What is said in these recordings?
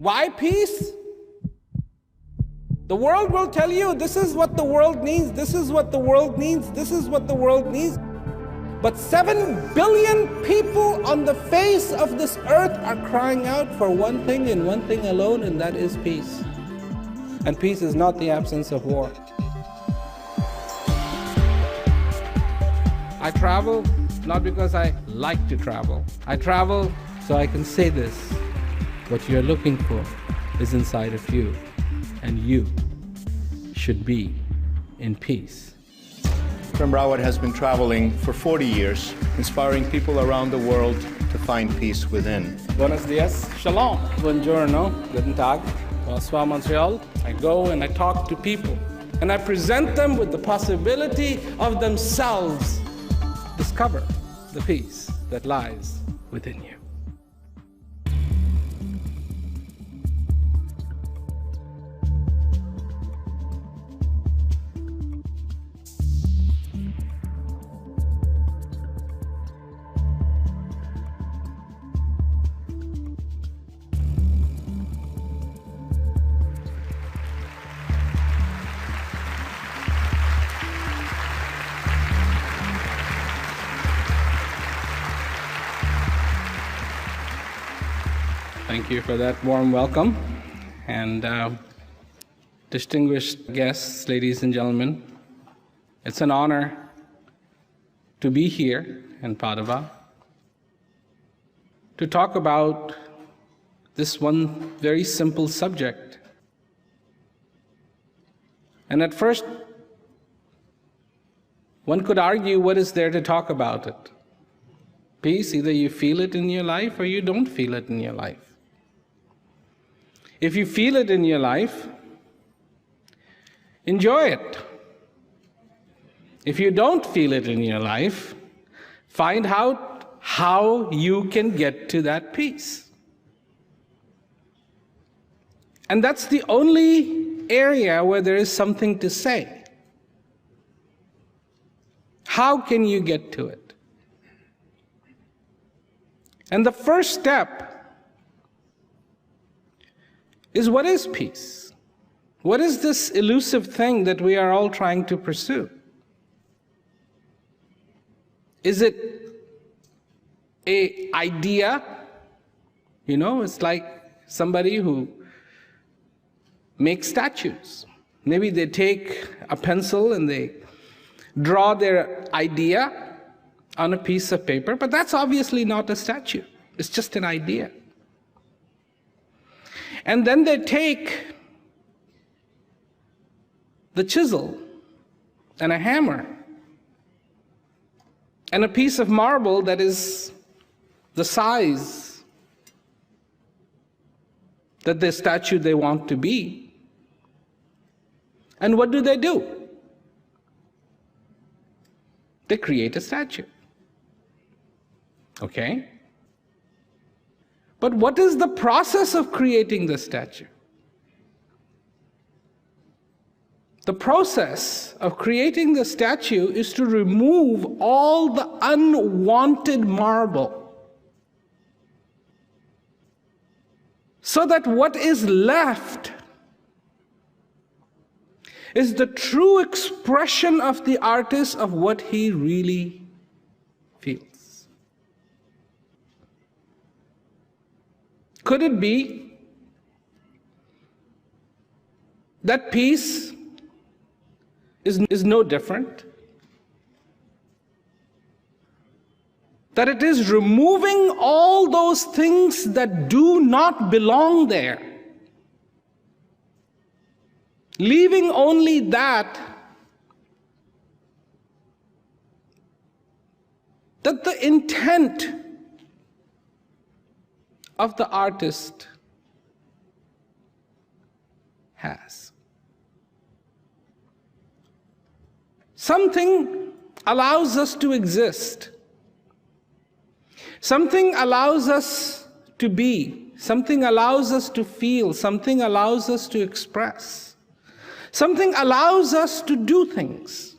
Why peace? The world will tell you this is what the world needs, this is what the world needs, this is what the world needs. But 7 billion people on the face of this earth are crying out for one thing and one thing alone, and that is peace. And peace is not the absence of war. I travel not because I like to travel. I travel so I can say this. What you're looking for is inside of you, and you should be in peace. Prem Rawat has been traveling for 40 years, inspiring people around the world to find peace within. Buenos dias, shalom, buongiorno, guten tag, bonsoir Montreal. I go and I talk to people, and I present them with the possibility of themselves discover the peace that lies within you. Thank you for that warm welcome. And distinguished guests, ladies and gentlemen, it's an honor to be here in Padova to talk about this one very simple subject. And at first, one could argue, what is there to talk about it? Peace, either you feel it in your life or you don't feel it in your life. If you feel it in your life, enjoy it. If you don't feel it in your life, find out how you can get to that peace. And that's the only area where there is something to say. How can you get to it? And the first step is, what is peace? What is this elusive thing that we are all trying to pursue? Is it an idea? You know, it's like somebody who makes statues. Maybe they take a pencil and they draw their idea on a piece of paper, but that's obviously not a statue. It's just an idea. And then they take the chisel and a hammer and a piece of marble that is the size that the statue they want to be. And what do? They create a statue. Okay? But what is the process of creating the statue? The process of creating the statue is to remove all the unwanted marble, so that what is left is the true expression of the artist of what he really feels. Could it be that peace is no different? That it is removing all those things that do not belong there, leaving only that the intent of the artist has. Something allows us to exist. Something allows us to be. Something allows us to feel. Something allows us to express. Something allows us to do things.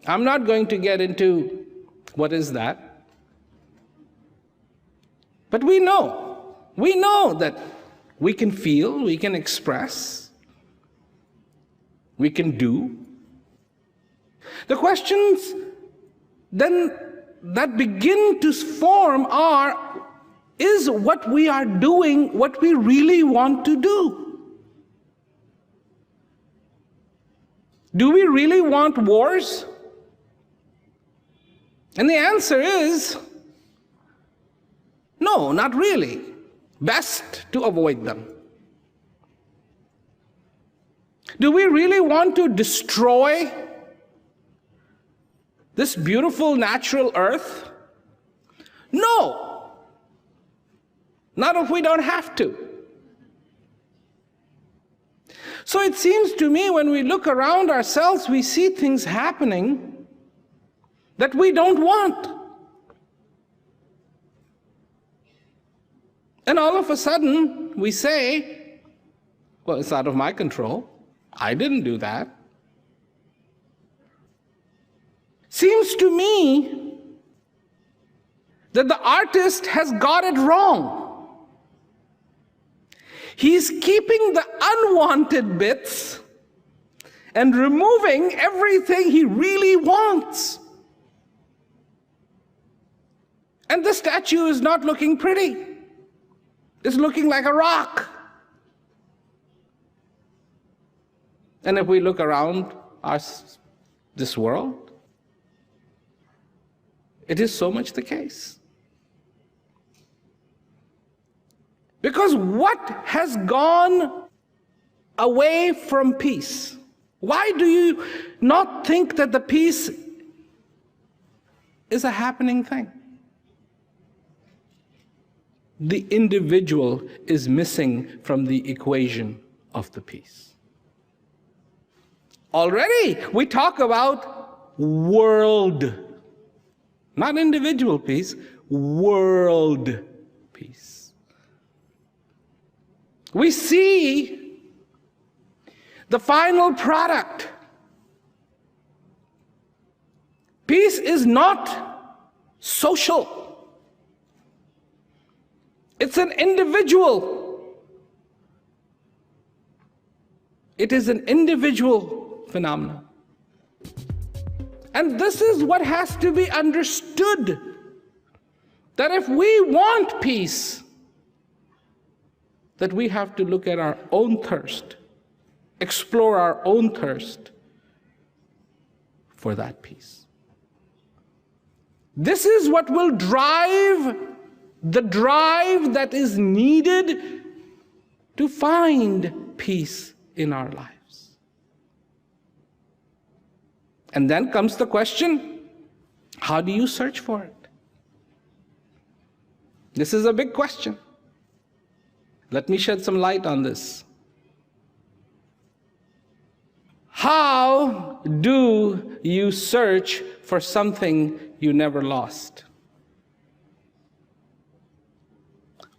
I'm not going to get into what is that. But we know that we can feel, we can express, we can do. The questions then that begin to form are, is what we are doing what we really want to do? Do we really want wars? And the answer is, no, not really. Best to avoid them. Do we really want to destroy this beautiful natural earth? No. Not if we don't have to. So it seems to me when we look around ourselves, we see things happening that we don't want. And all of a sudden, we say, well, it's out of my control. I didn't do that. Seems to me that the artist has got it wrong. He's keeping the unwanted bits and removing everything he really wants. And the statue is not looking pretty. It's looking like a rock. And if we look around this world, it is so much the case. Because what has gone away from peace? Why do you not think that the peace is a happening thing? The individual is missing from the equation of the peace. Already we talk about world, not individual peace, world peace. We see the final product. Peace is not social. It's an individual. It is an individual phenomenon. And this is what has to be understood. That if we want peace, that we have to look at our own thirst, explore our own thirst for that peace. This is what will drive the drive that is needed to find peace in our lives. And then comes the question, how do you search for it? This is a big question. Let me shed some light on this. How do you search for something you never lost?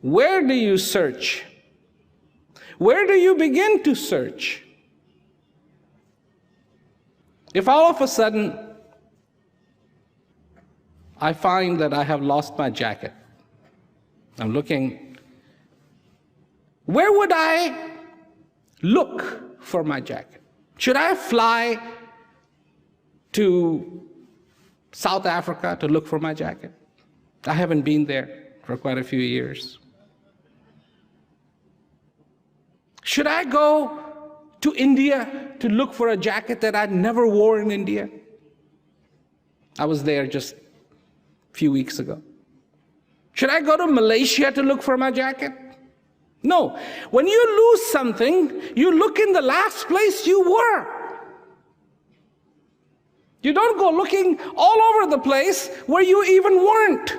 Where do you search? Where do you begin to search? If all of a sudden I find that I have lost my jacket, I'm looking, where would I look for my jacket? Should I fly to South Africa to look for my jacket? I haven't been there for quite a few years. Should I go to India to look for a jacket that I'd never wore in India? I was there just a few weeks ago. Should I go to Malaysia to look for my jacket? No. When you lose something, you look in the last place you were. You don't go looking all over the place where you even weren't.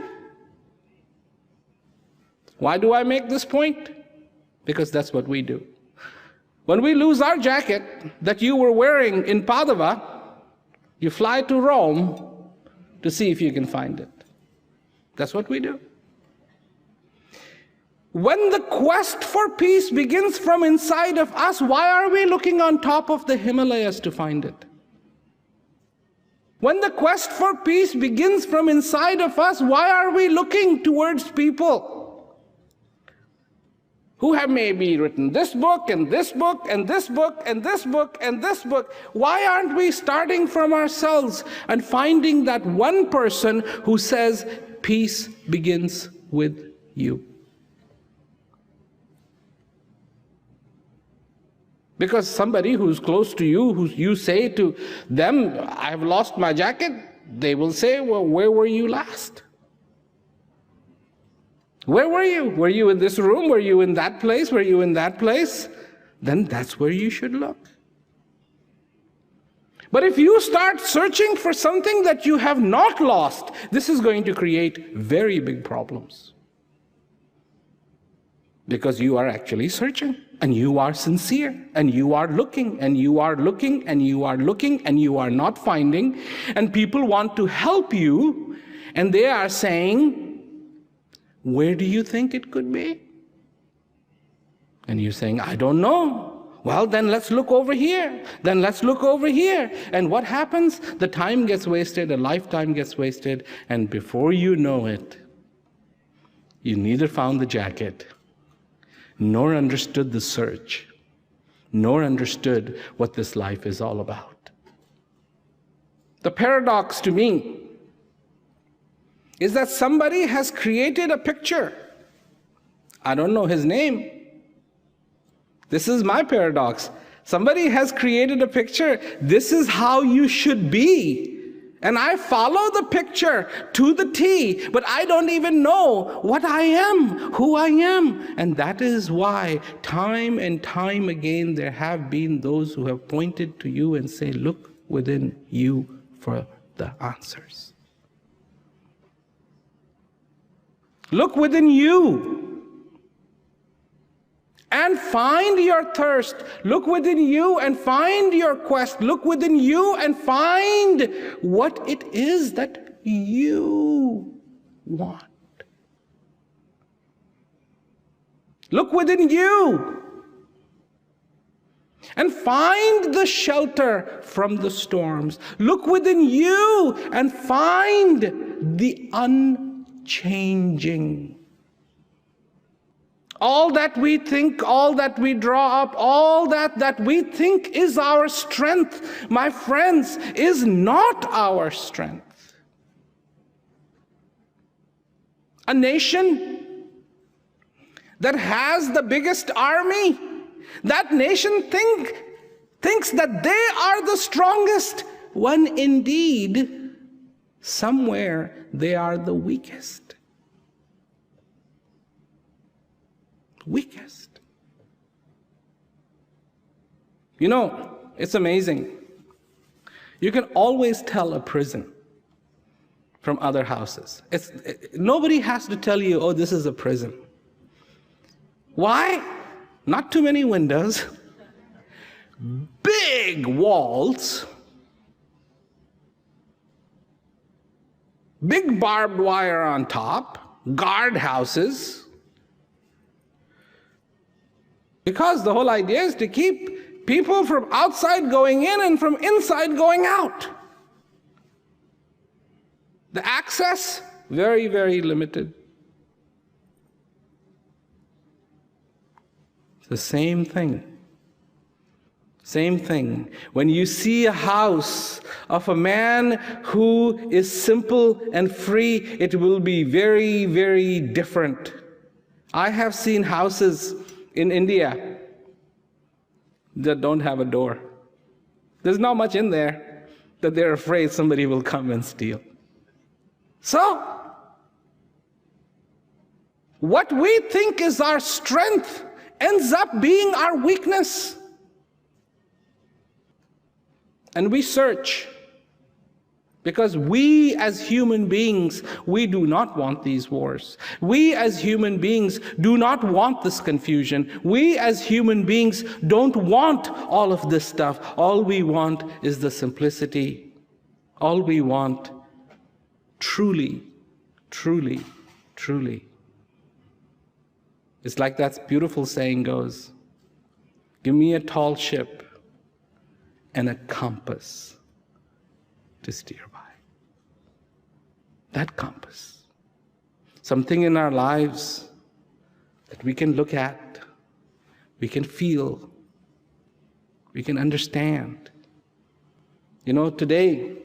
Why do I make this point? Because that's what we do. When we lose our jacket that you were wearing in Padova, you fly to Rome to see if you can find it. That's what we do. When the quest for peace begins from inside of us, why are we looking on top of the Himalayas to find it? When the quest for peace begins from inside of us, why are we looking towards people? who have maybe written this book and this book and this book and this book and this book. Why aren't we starting from ourselves and finding that one person who says, peace begins with you? Because somebody who's close to you, who you say to them, I've lost my jacket, they will say, well, where were you last? Where were you? Were you in this room? Were you in that place? Were you in that place? Then that's where you should look. But if you start searching for something that you have not lost, this is going to create very big problems. Because you are actually searching, and you are sincere, and you are looking, and you are looking, and you are looking, and you are not finding, and people want to help you, and they are saying, where do you think it could be? And you're saying, I don't know. Well, then let's look over here. Then let's look over here. And what happens? The time gets wasted, a lifetime gets wasted, and before you know it, you neither found the jacket, nor understood the search, nor understood what this life is all about. The paradox to me is that somebody has created a picture. I don't know his name. This is my paradox. Somebody has created a picture. This is how you should be. And I follow the picture to the T, but I don't even know what I am, who I am. And that is why time and time again there have been those who have pointed to you and say, look within you for the answers. Look within you and find your thirst. Look within you and find your quest. Look within you and find what it is that you want. Look within you and find the shelter from the storms. Look within you and find the unchanging. All that we think, all that we draw up, all that we think is our strength, my friends, is not our strength. A nation that has the biggest army, that nation thinks that they are the strongest, when indeed, somewhere they are the weakest. Weakest. You know, it's amazing. You can always tell a prison from other houses. Nobody has to tell you, oh, this is a prison. Why? Not too many windows, big walls, big barbed wire on top, guard houses. Because the whole idea is to keep people from outside going in and from inside going out. The access, very, very limited. It's the same thing. Same thing. When you see a house of a man who is simple and free, it will be very, very different. I have seen houses in India that don't have a door. There's not much in there that they're afraid somebody will come and steal. So, what we think is our strength ends up being our weakness. And we search. Because we as human beings, we do not want these wars. We as human beings do not want this confusion. We as human beings don't want all of this stuff. All we want is the simplicity. All we want, truly, truly, truly. It's like that beautiful saying goes, give me a tall ship and a compass to steer by. That compass. Something in our lives that we can look at we can feel, we can understand. Today,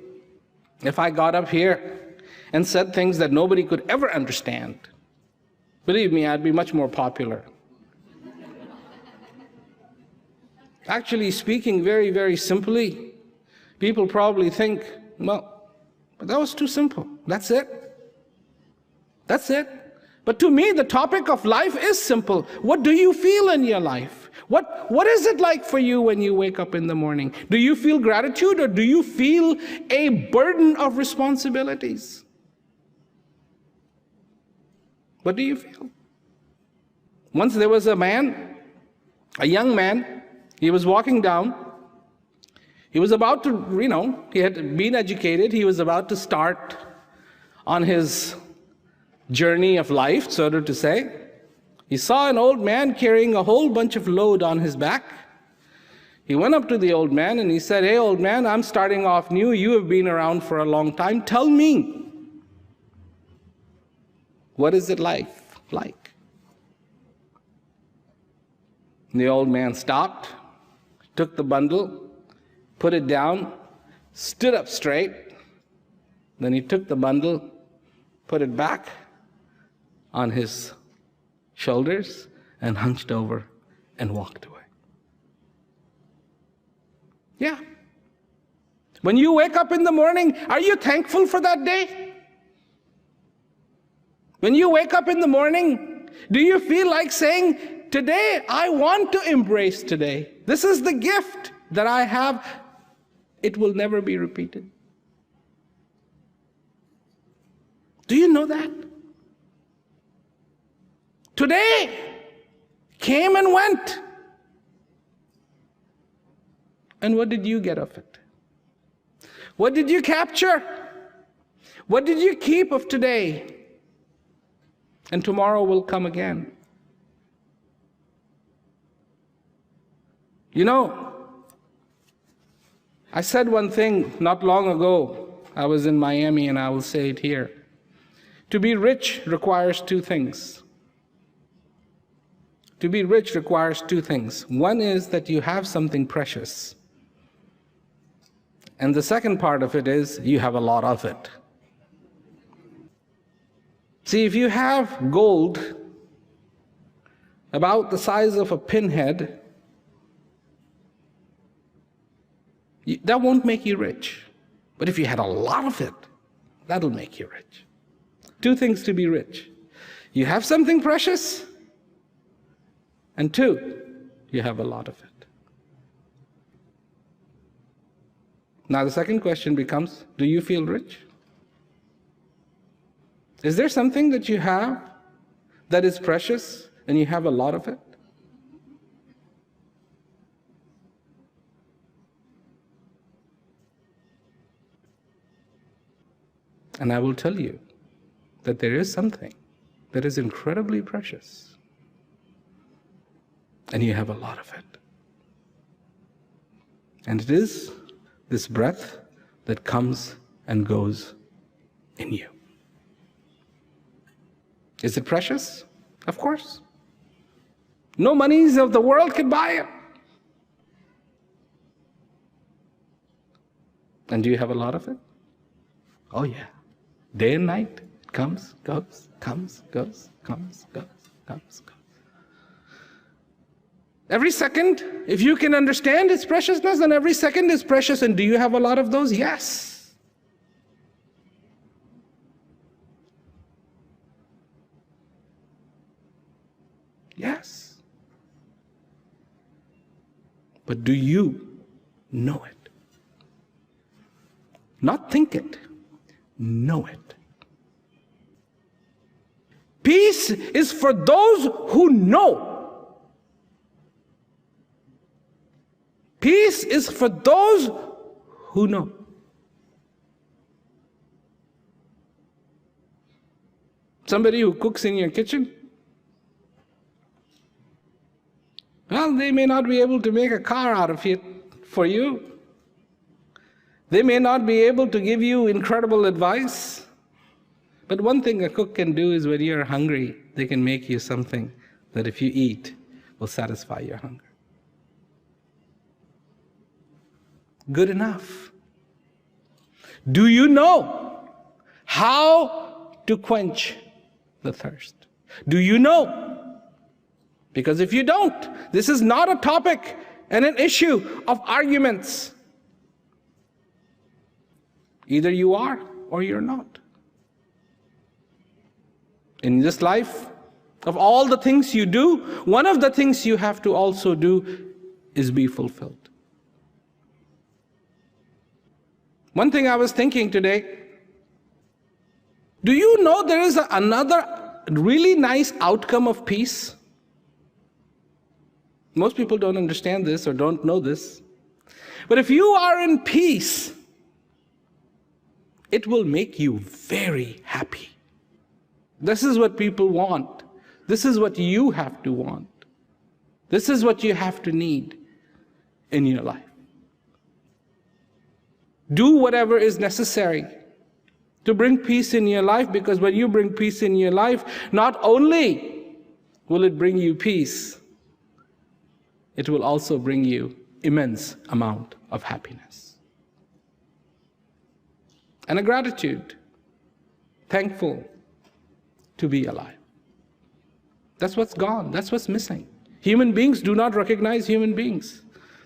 if I got up here and said things that nobody could ever understand, believe me, I'd be much more popular. Actually speaking very, very simply, people probably think, well, that was too simple. That's it. That's it. But to me, the topic of life is simple. What do you feel in your life? What is it like for you when you wake up in the morning? Do you feel gratitude, or do you feel a burden of responsibilities? What do you feel? Once there was a young man, he was walking down. He was about to, he had been educated. He was about to start on his journey of life, so to say. He saw an old man carrying a whole bunch of load on his back. He went up to the old man and he said, "Hey, old man, I'm starting off new. You have been around for a long time. Tell me, what is it like? And the old man stopped, took the bundle, put it down, stood up straight. Then he took the bundle, put it back on his shoulders, and hunched over and walked away. Yeah. When you wake up in the morning, are you thankful for that day? When you wake up in the morning, do you feel like saying, today, I want to embrace today. This is the gift that I have. It will never be repeated. Do you know that? Today came and went. And what did you get of it? What did you capture? What did you keep of today? And tomorrow will come again. I said one thing not long ago. I was in Miami, and I will say it here. To be rich requires two things. To be rich requires two things. One is that you have something precious. And the second part of it is you have a lot of it. See, if you have gold about the size of a pinhead, that won't make you rich. But if you had a lot of it, that'll make you rich. Two things to be rich. You have something precious, and two, you have a lot of it. Now the second question becomes, do you feel rich? Is there something that you have that is precious and you have a lot of it? And I will tell you that there is something that is incredibly precious, and you have a lot of it. And it is this breath that comes and goes in you. Is it precious? Of course. No monies of the world can buy it. And do you have a lot of it? Oh yeah. Day and night, it comes, goes, comes, goes, comes, goes, comes, goes. Every second, if you can understand its preciousness, then every second is precious. And do you have a lot of those? Yes. Yes. But do you know it? Not think it. Know it. Peace is for those who know. Peace is for those who know. Somebody who cooks in your kitchen, well, they may not be able to make a car out of it for you. They may not be able to give you incredible advice. But one thing a cook can do is when you're hungry, they can make you something that if you eat, will satisfy your hunger. Good enough. Do you know how to quench the thirst? Do you know? Because if you don't, this is not a topic and an issue of arguments. Either you are or you're not. In this life, of all the things you do, one of the things you have to also do is be fulfilled. One thing I was thinking today, do you know there is another really nice outcome of peace? Most people don't understand this or don't know this. But if you are in peace, it will make you very happy. This is what people want. This is what you have to want. This is what you have to need in your life. Do whatever is necessary to bring peace in your life, because when you bring peace in your life, not only will it bring you peace, it will also bring you immense amount of happiness. And a gratitude, thankful to be alive. That's what's gone, that's what's missing. Human beings do not recognize human beings.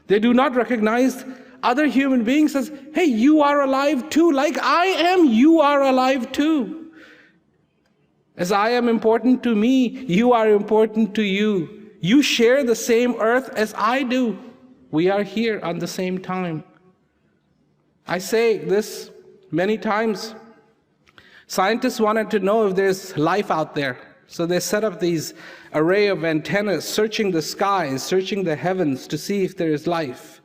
They do not recognize other human beings as, hey, you are alive too. Like I am, you are alive too. As I am important to me, you are important to you. You share the same earth as I do. We are here on the same time. I say this many times. Scientists wanted to know if there's life out there. So they set up these array of antennas, searching the skies, searching the heavens to see if there is life.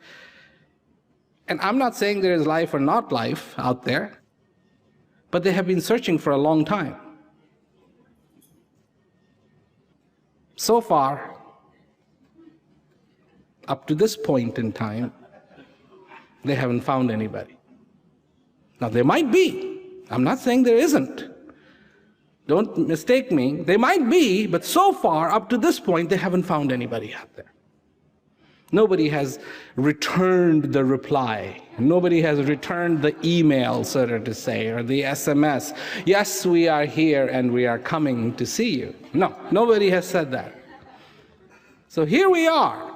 And I'm not saying there is life or not life out there, but they have been searching for a long time. So far, up to this point in time, they haven't found anybody. Now, there might be. I'm not saying there isn't. Don't mistake me. They might be, but so far, up to this point, they haven't found anybody out there. Nobody has returned the reply. Nobody has returned the email, so to say, or the SMS. Yes, we are here and we are coming to see you. No, nobody has said that. So here we are.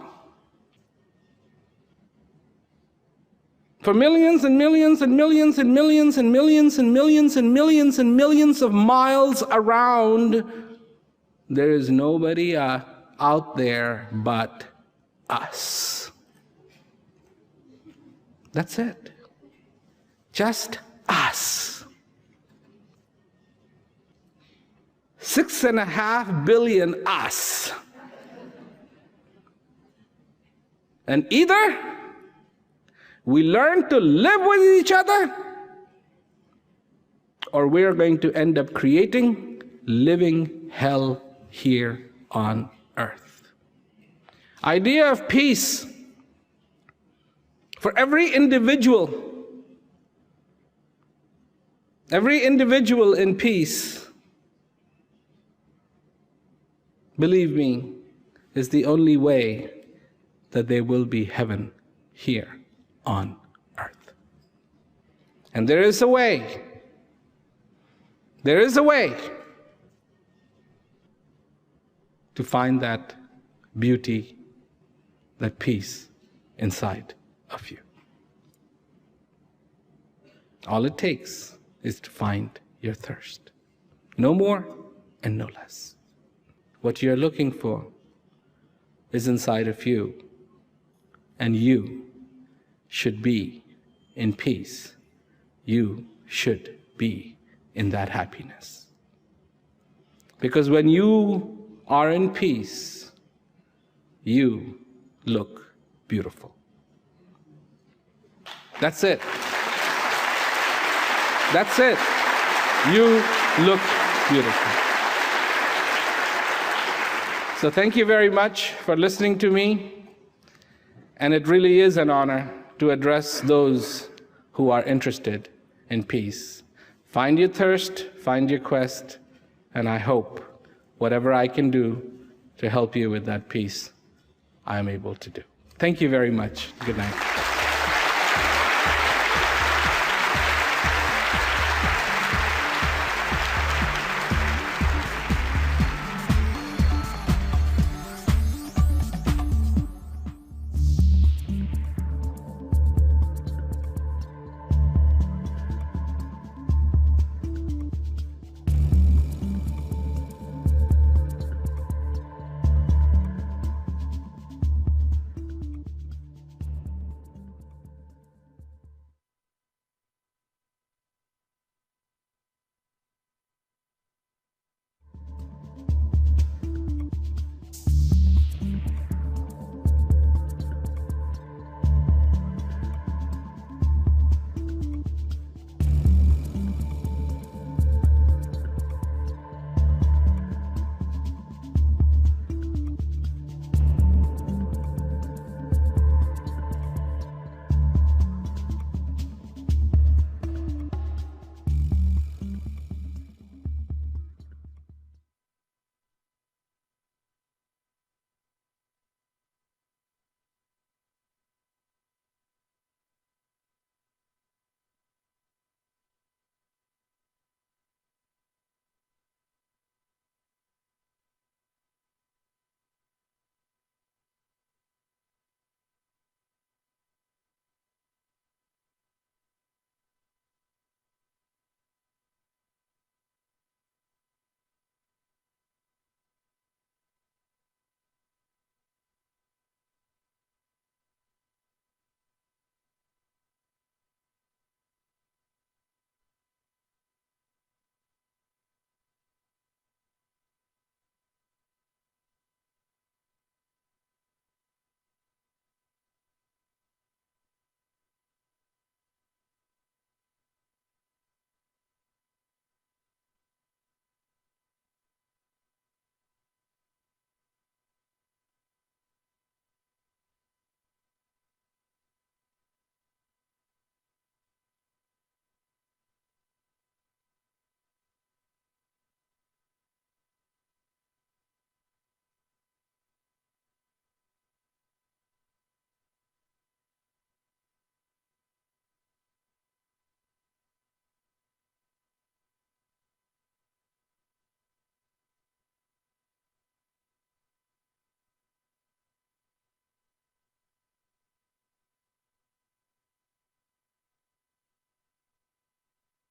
For millions and millions and millions and millions and millions and millions and millions and millions of miles around, there is nobody out there but us. That's it. Just us. 6.5 billion us. And either we learn to live with each other, or we are going to end up creating living hell here on earth. Idea of peace for every individual in peace, believe me, is the only way that there will be heaven here on earth. And there is a way. There is a way to find that beauty, that peace inside of you. All it takes is to find your thirst. No more and no less. What you're looking for is inside of you, and you should be in peace. You should be in that happiness. Because when you are in peace, you look beautiful. That's it. That's it. You look beautiful. So thank you very much for listening to me. And it really is an honor to address those who are interested in peace. Find your thirst, find your quest, and I hope whatever I can do to help you with that peace, I am able to do. Thank you very much. Good night.